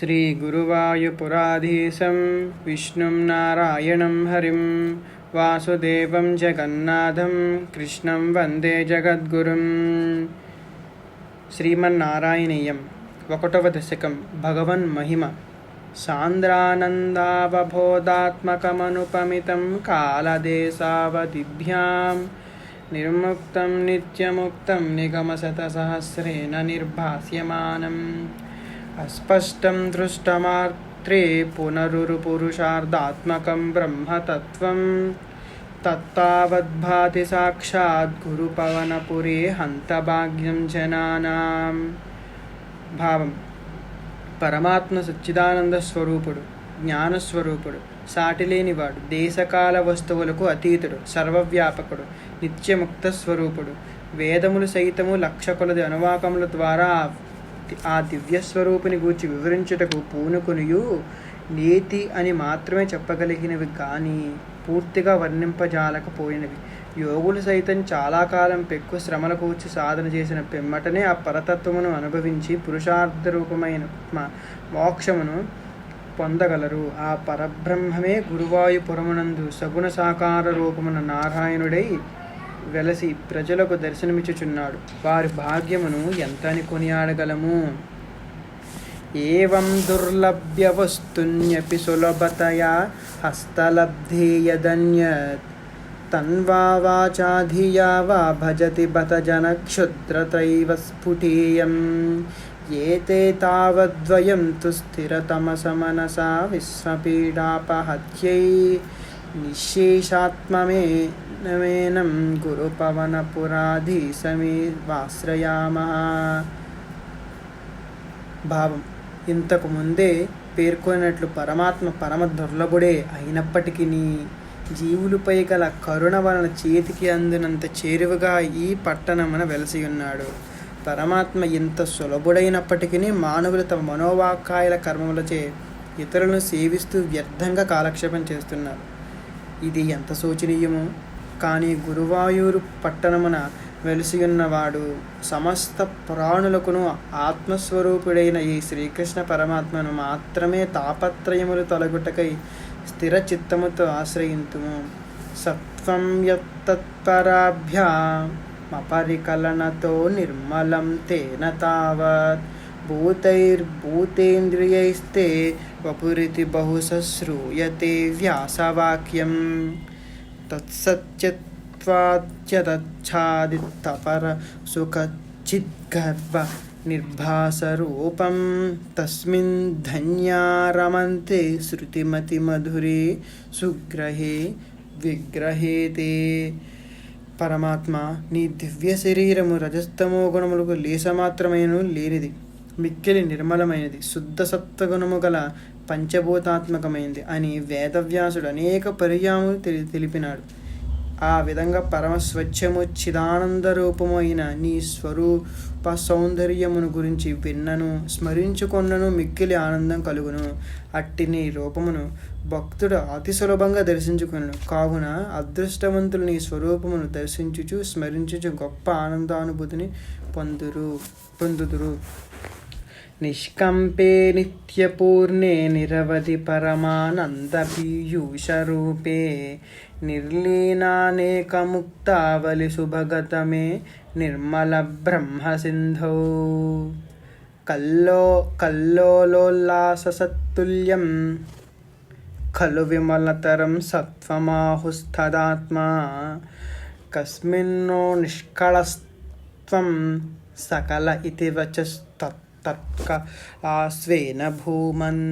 श्रीगुरुवायुपुराधीशं विष्णुं नारायणं हरिं वासुदेवं जगन्नाथं कृष्णं वन्दे जगद्गुरुं. శ్రీమన్నారాయణీయం 1వ దశకం భగవన్మహిమ. సాంద్రానందావబోధాత్మకమనుపమితం కాలదేశావధిభ్యాం నిర్ముక్తం నిత్యముక్తం నిగమశతసహస్రేణ నిర్భాస్యమానం అస్పష్టం దృష్టమాత్రే పునరురుపురుషార్థాత్మకం బ్రహ్మతత్వం తత్తావద్భాతి సాక్షాత్ గురుపవనపురే హంతభాగ్యం జనానాం. భావం: పరమాత్మ సచ్చిదానంద స్వరూపుడు, జ్ఞానస్వరూపుడు, సాటిలేనివాడు, దేశకాల వస్తువులకు అతీతుడు, సర్వవ్యాపకుడు, నిత్యముక్త స్వరూపుడు. వేదములు సైతము లక్ష కొలది అనువాకముల ద్వారా ఆ దివ్యస్వరూపుని గూర్చి వివరించుటకు పూనుకునియు నేతి అని మాత్రమే చెప్పగలిగినవి కానీ పూర్తిగా వర్ణింపజాలకపోయినవి. యోగులు సైతం చాలా కాలం పెక్కు శ్రమల కూర్చి సాధన చేసిన పిమ్మటనే ఆ పరతత్వమును అనుభవించి పురుషార్థ రూపమైన మోక్షమును పొందగలరు. ఆ పరబ్రహ్మమే గురువాయుపురమునందు సగుణ సాకార రూపమున నారాయణుడై వెలసి ప్రజలకు దర్శనమిచ్చుచున్నాడు. వారి భాగ్యమును ఎంతని కొనియాడగలము. ఏవం దుర్లభ్య వస్తున్యపి సులభతయా హస్తలబ్ధేయదన్యత్ తన్వా వాచాధియా వా భజతి బత జన క్షుద్రతైవ స్ఫుటేయం. ఏతే తావద్వయం తు స్థిరతమసమనసా విశ్వపీడాపహత్యై నిశ్శేషాత్మమేనం గురుపవనపురాధీశమేవాశ్రయామః. భావం: ఇంతకు ముందే పేర్కొన్నట్లు పరమాత్మ పరమ దుర్లభుడే అయినప్పటికీ జీవులపై గల కరుణ వలన చేతికి అందినంత చేరువగా ఈ పట్టణమున వెలసి ఉన్నాడు. పరమాత్మ ఇంత సులభుడైనప్పటికీ మానవులు తమ మనోవాక్కాయల కర్మములచే ఇతరులను సేవిస్తూ వ్యర్థంగా కాలక్షేపం చేస్తున్నారు. ఇది ఎంత శోచనీయమో. కానీ గురువాయూరు పట్టణమున వెలిసి ఉన్నవాడు సమస్త ప్రాణులకును ఆత్మస్వరూపుడైన ఈ శ్రీకృష్ణ పరమాత్మను మాత్రమే తాపత్రయములు తొలగుటకై స్థిర చిత్తముతో ఆశ్రయింతుము. సత్వం యత్తత్పరాభ్యామపరికలనతో నిర్మలం తేన తావత్ భూతైర్భూతేంద్రియైస్తే వపురితి బహుశశ్రూయతే వ్యాసవాక్యం. తత్సత్యత్వాచ్యతచ్ఛాదిత్తపర సుఖచిద్గర్భ నిర్భాసరూపం తస్మిన్ ధన్యా రమంతే శృతిమతి మధురే సుగ్రహే విగ్రహేతే. పరమాత్మ, నీ దివ్య శరీరము రజస్తమో గుణములకు లేసమాత్రమైన లేనిది, మిక్కిలి నిర్మలమైనది, శుద్ధ సత్వగుణము గల పంచభూతాత్మకమైనది అని వేదవ్యాసుడు అనేక పర్యాయములు తెలిపినాడు. ఆ విధంగా పరమ స్వచ్ఛము చిదానంద రూపము అయిన నీ స్వరూప సౌందర్యమును గురించి విన్నను స్మరించుకొన్నను మిక్కిలి ఆనందం కలుగును. అట్టి నీ రూపమును భక్తుడు అతి సులభంగా దర్శించుకొనను. కావున అదృష్టవంతులు నీ స్వరూపమును దర్శించుచు స్మరించుచు గొప్ప ఆనందానుభూతిని పొందుదురు. నిష్కంపే నిత్యపూర్ణే నిరవధి పరమానంద పీయూషరూపే నిర్లీనానేకముక్తావలి సుభగతమే నిర్మల బ్రహ్మసింధౌ. కల్లోలోల్లాససత్తుల్యం ఖలు విమలతరం సత్వమాహుస్తదాత్మా కస్మిన్నో నిష్కళస్త్వం సకల ఇతి వచస్తర్కలాస్వేన భూమన్.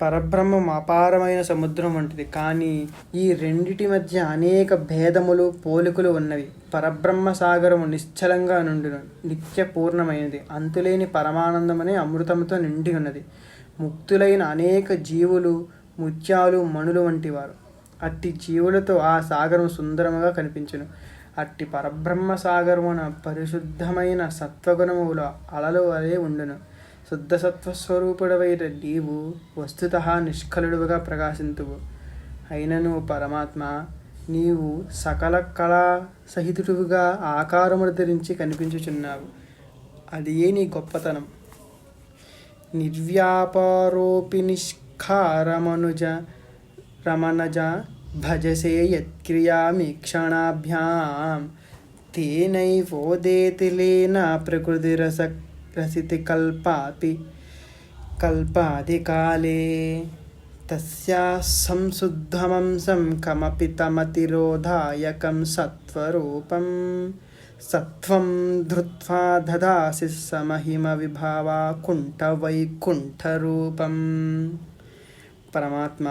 పరబ్రహ్మం అపారమైన సముద్రం వంటిది, కానీ ఈ రెండిటి మధ్య అనేక భేదములు పోలికలు ఉన్నవి. పరబ్రహ్మ సాగరము నిశ్చలంగా నుండును, నిత్య పూర్ణమైనది, అంతులేని పరమానందమనే అమృతంతో నిండి ఉన్నది. ముక్తులైన అనేక జీవులు ముత్యాలు మణులు వంటివారు. అట్టి జీవులతో ఆ సాగరం సుందరముగా కనిపించును. అట్టి పరబ్రహ్మ సాగరమున పరిశుద్ధమైన సత్వగుణముల అలలు వలె ఉండును. శుద్ధ సత్వస్వరూపుడవైన నీవు వస్తుతః నిష్కలుడుగా ప్రకాశింతువు. అయినను పరమాత్మ, నీవు సకల కళా సహితుడుగా ఆకారమును ధరించి కనిపించుచున్నావు. అది ఏ నీ గొప్పతనం. నిర్వ్యాపారోపి నిష్కారమనుజ రమణజ భజసే యత్క్రియామీక్షణాభ్యాం తేనైవోదేతి లీన ప్రకృతిరసితి కల్పాదికాలే తస్యా సంశుద్ధమంసం కమపి తమతిరోధాయకం సత్వరూపం సత్వం ధృత్వా దదాసి సమహిమ విభావా కుంఠవైకుంఠరూపం. పరమాత్మ,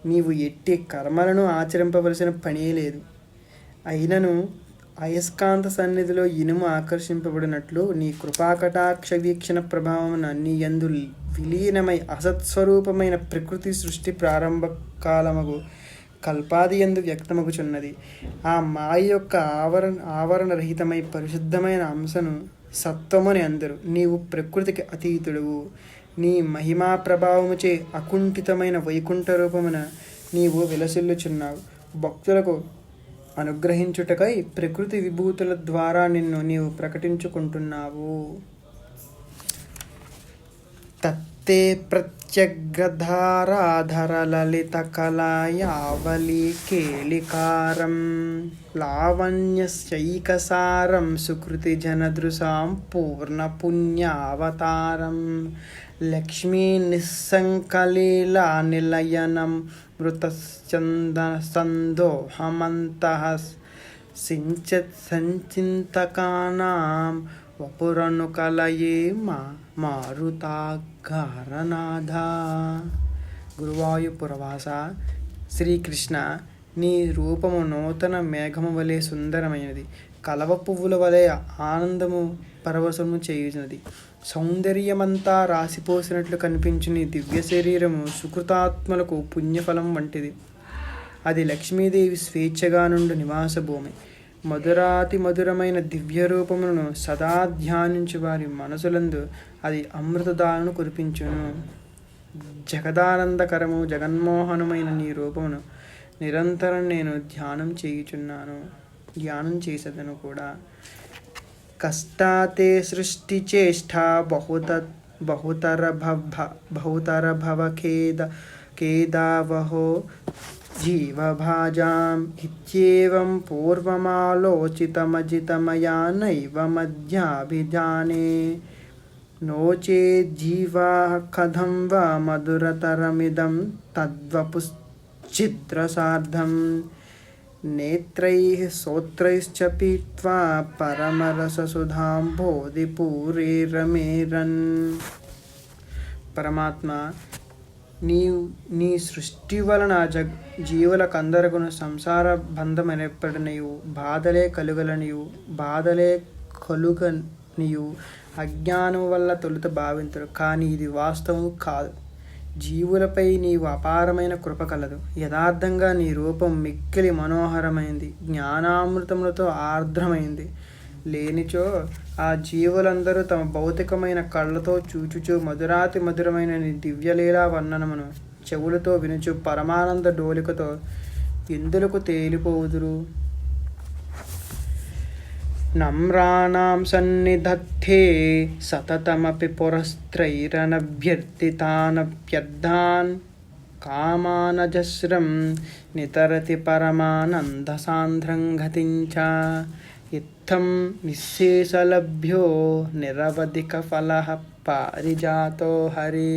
నీవు ఎట్టి కర్మలను ఆచరింపవలసిన పనే లేదు. అయినను అయస్కాంత సన్నిధిలో ఇనుము ఆకర్షింపబడినట్లు నీ కృపాకటాక్ష వీక్షణ ప్రభావమున నీ యందు విలీనమై అసత్స్వరూపమైన ప్రకృతి సృష్టి ప్రారంభ కాలమగు కల్పాది యందు వ్యక్తమగుచున్నది. ఆ మాయ యొక్క ఆవరణరహితమై పరిశుద్ధమైన అంశను సత్వమని అందరు. నీవు ప్రకృతికి అతీతుడువు. నీ మహిమా ప్రభావముచే అకుంఠితమైన వైకుంఠ రూపమున నీవు విలసిల్లుచున్నావు. భక్తులకు అనుగ్రహించుటకై ప్రకృతి విభూతుల ద్వారా నిన్ను నీవు ప్రకటించుకుంటున్నావు. తత్తే ప్రత్యగ్రధారాధరలలిత కళాయావళి కేళికారం లావణ్యస్యైకసారం సుకృతి జనదృశాం పూర్ణ పుణ్యావతారం లక్ష్మీ నిస్సంకలీలా నిలయనం మృతస్చందసందోహమంతః సంచింతకానాం వపురను కలయే మారుతాకారనాథ. గురువాయూపురవాస శ్రీకృష్ణ, నీ రూపము నూతన మేఘము వలె సుందరమైనది. కలవ పువ్వుల వలె ఆనందము పరవశము చేయుచున్నది. సౌందర్యమంతా రాసిపోసినట్లు కనిపించు నీ దివ్య శరీరము సుకృతాత్మలకు పుణ్యఫలం వంటిది. అది లక్ష్మీదేవి స్వేచ్ఛగా నుండి నివాస భూమి. మధురాతి మధురమైన దివ్య రూపమును సదా ధ్యానించు వారి మనసులందు అది అమృతదాలను కురిపించును. జగదానందకరము జగన్మోహనమైన నీ రూపమును నిరంతరం నేను ధ్యానం చేసేదను కూడా. కష్టాతే సృష్టి చేష్టా బహుతర భవ ఖేదావహో జీవభాజాం ఇత్యేవం పూర్వమాలోచితమజితమయా నైవ మధ్యాభిధానే నోచేజ్జీవా కథం వా మధురతరమిదం తద్వపుశ్చిద్రసార్ధం నేత్రైః శ్రోత్రైశ్చ పీత్వా పరమరససుధాంబోధిపూరే రమేరన్. పరమాత్మ, నీ సృష్టి వలన జీవులకందరకును సంసార బంధమనేర్పడనియు బాధలే కలుగనియు అజ్ఞానం వల్ల తొలుత భావింతుడు. కానీ ఇది వాస్తవం కాదు. జీవులపై నీవు అపారమైన కృప కలదు. యథార్థంగా నీ రూపం మిక్కిలి మనోహరమైంది, జ్ఞానామృతములతో ఆర్ద్రమైంది. లేనిచో ఆ జీవులందరూ తమ భౌతికమైన కళ్ళతో చూచుచు మధురాతి మధురమైన నీ దివ్యలీలా వర్ణనమును చెవులతో వినుచు పరమానంద డోలికతో ఎందులకు తేలిపోవుదురు. నమ్రాణాం సన్నిధత్తే సతతమపి పురస్త్రైరనభ్యర్థితానభ్యర్థాన్ కామానజస్రం నితరతి పరమానందసాంద్రం గతించ ఇత్థం నిశ్శేషలభ్యో నిరవధిక ఫలః పారిజాతో హరే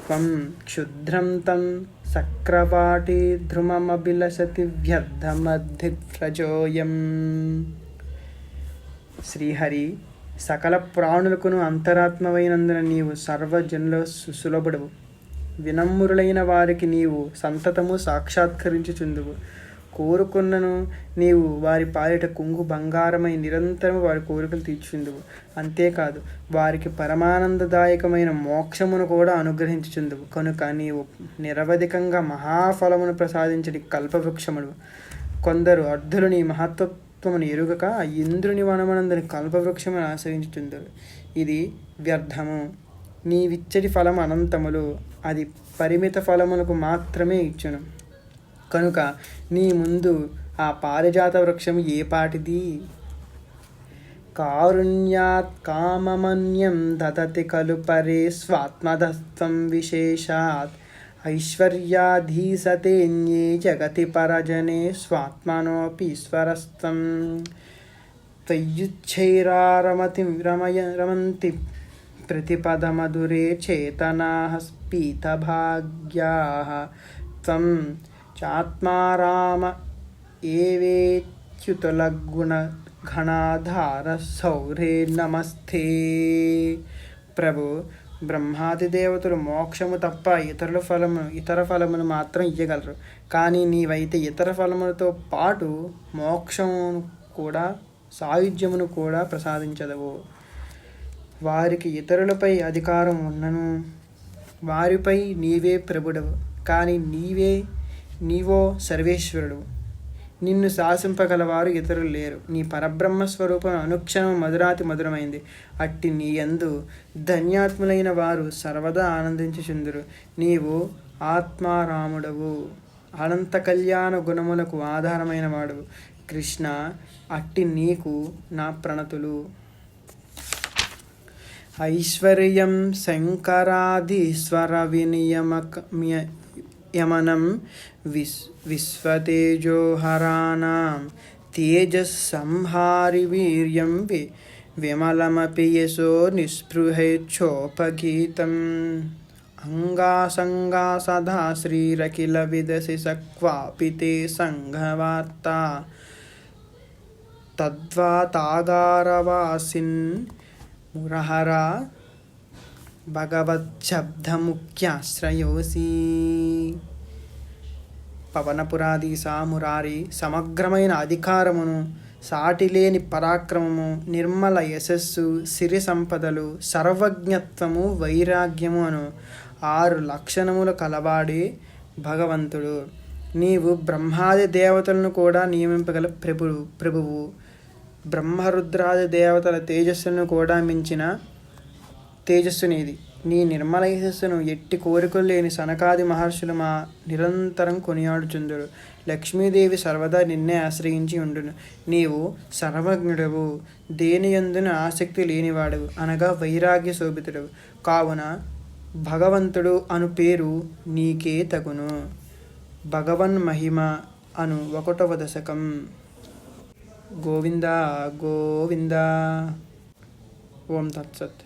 త్వం క్షుద్రం తం సక్రపాటి ధ్రుమమభిలషతి వ్యర్థమధివ్రజోయం. శ్రీహరి, సకల ప్రాణులకును అంతరాత్మవైనందున నీవు సర్వజనుల సులభుడవు. వినమ్రులైన వారికి నీవు సంతతము సాక్షాత్కరించుచుందువు. కోరుకున్నను నీవు వారి పాలిట కొంగు బంగారమై నిరంతరము వారి కోరికలు తీర్చుచుందువు. అంతేకాదు వారికి పరమానందదాయకమైన మోక్షమును కూడా అనుగ్రహించుచుందువు. కనుక నీవు నిరవధికంగా మహాఫలమును ప్రసాదించడి కల్పవృక్షముడు. కొందరు అర్ధులు నీ మహత్వమును ఎరుగక ఇంద్రుని వనమనందని కల్పవృక్షమును ఆశ్రయించుచుందరు. ఇది వ్యర్థము. నీవిచ్చడి ఫలం అనంతములు. అది పరిమిత ఫలములకు మాత్రమే ఇచ్చును. కనుక నీ ముందు ఆ పారిజాత వృక్షము ఏ పాటిది? కారుణ్యాత్ కామమన్యం దదతి ఖలు పరే స్వాత్మదత్వం విశేషాత్ ఐశ్వర్యాధీసతేన్యే జగతి పరజనే స్వాత్మనోపి ఈశ్వరస్తం రమంతి ప్రతిపదమధురే చేతనాః స్ఫీతభాగ్యాః త్వం చాత్మారామ ఏవేత్యుతలగుణఘనాధార సౌరే నమస్తే. ప్రభు, బ్రహ్మాది దేవతలు మోక్షము తప్ప ఇతర ఫలమును మాత్రం ఇయ్యగలరు. కానీ నీవైతే ఇతర ఫలములతో పాటు మోక్షమును కూడా సాయుధ్యమును కూడా ప్రసాదించదవు. వారికి ఇతరులపై అధికారం ఉన్నను వారిపై నీవే ప్రభుడవు. కానీ నీవో సర్వేశ్వరుడు. నిన్ను శాసింపగలవారు ఇతరులు లేరు. నీ పరబ్రహ్మ స్వరూపం అనుక్షణం మధురాతి మధురమైంది. అట్టి నీ యందు ధన్యాత్ములైన వారు సర్వదా ఆనందించుచుందురు. నీవు ఆత్మారాముడవు, అనంత కళ్యాణ గుణములకు ఆధారమైన వాడవు. కృష్ణ, అట్టి నీకు నా ప్రణతులు. ఐశ్వర్యం శంకరాధీశ్వర వినియమనం విశ్వతేజోహరాణం తేజస్సంహారి వీర్యం విమలమపి యశో నిస్పృహేచ్ఛోపగీతం అంగాసంగా సదా శ్రీరఖిల విదసి సక్వాపి తే సంఘవార్తా తద్వాతాగారవాసిన్ మురహర భగవచ్చబ్దముఖ్యాశ్రయోసి. పవనపురాధీశా మురారి, సమగ్రమైన అధికారమును, సాటిలేని పరాక్రమము, నిర్మల యశస్సు, సిరి సంపదలు, సర్వజ్ఞత్వము, వైరాగ్యము అను 6 లక్షణములు కలవాడే భగవంతుడు. నీవు బ్రహ్మాది దేవతలను కూడా నియమింపగల ప్రభువు. బ్రహ్మరుద్రాది దేవతల తేజస్సును కూడా మించిన తేజస్సు నీది. నీ నిర్మల యశస్సును ఎట్టి కోరికలు లేని సనకాది మహర్షులు మా నిరంతరం కొనియాడుచుందురు. లక్ష్మీదేవి సర్వదా నిన్నే ఆశ్రయించి ఉండును. నీవు సర్వజ్ఞుడవు, దేనియందున ఆసక్తి లేనివాడవు, అనగా వైరాగ్య శోభితుడవు. కావున భగవంతుడు అను పేరు నీకే తగును. భగవన్ మహిమ అను 1వ దశకం. గోవింద గోవింద. ఓం తత్సత్.